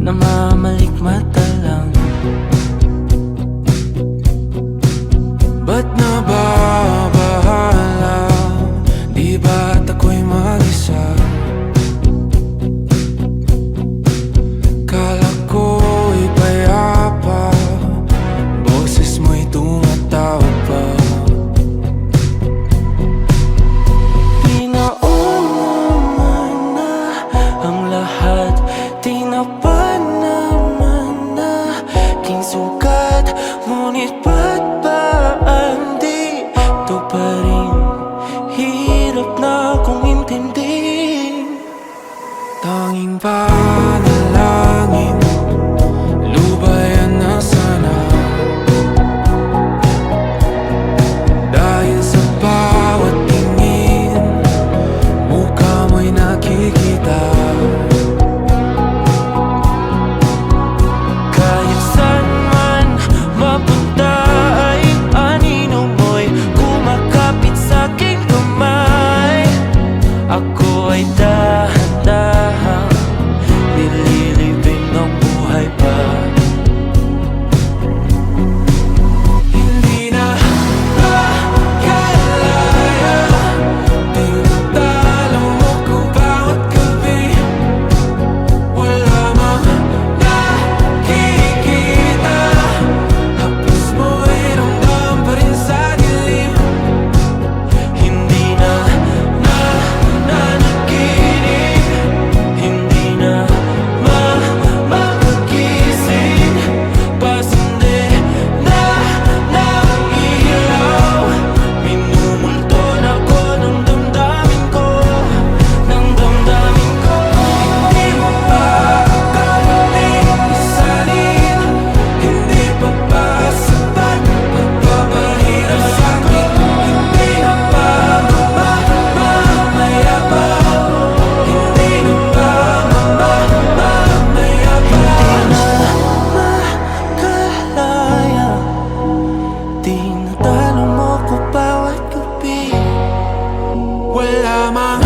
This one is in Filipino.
namamalikmata lang. Ba't nababahala? Di ba't ako'y mag-isa? Kala ko'y payapa, boses mo'y tumatawag pa. Pinauna na ang lahat, tinapan naman na aking sugat. Ngunit ba't ba di ito pa rin? Hirap na akong intindihin. Tanging panalangin, lubayan na sana. Dahil sa bawat tingin, mukha mo'y nakikita. Kahit saan man mapunta ay anino mo'y kumakapit sa'king kamay. Ako ay dahan-dahang nililibing ng buhay pa. Hindi na makalaya, tinatalo mo ko bawat gabi. Wala mang nakikita, hapos mo'y ramdam pa rin sa dilim. Hindi na nanaginip, hindi na makagising. Pasindi na ng ilaw, minumulton ako ng damdamin ko, ng damdamin ko. Hindi mo pa akalaing isanin, hindi pa ba sapat pagpapahirap sa'kin? Hindi na ba mamayabang? Hindi na ba mamayabang? Makalaya, tinatalo mo ko bawat gabi. Wala mang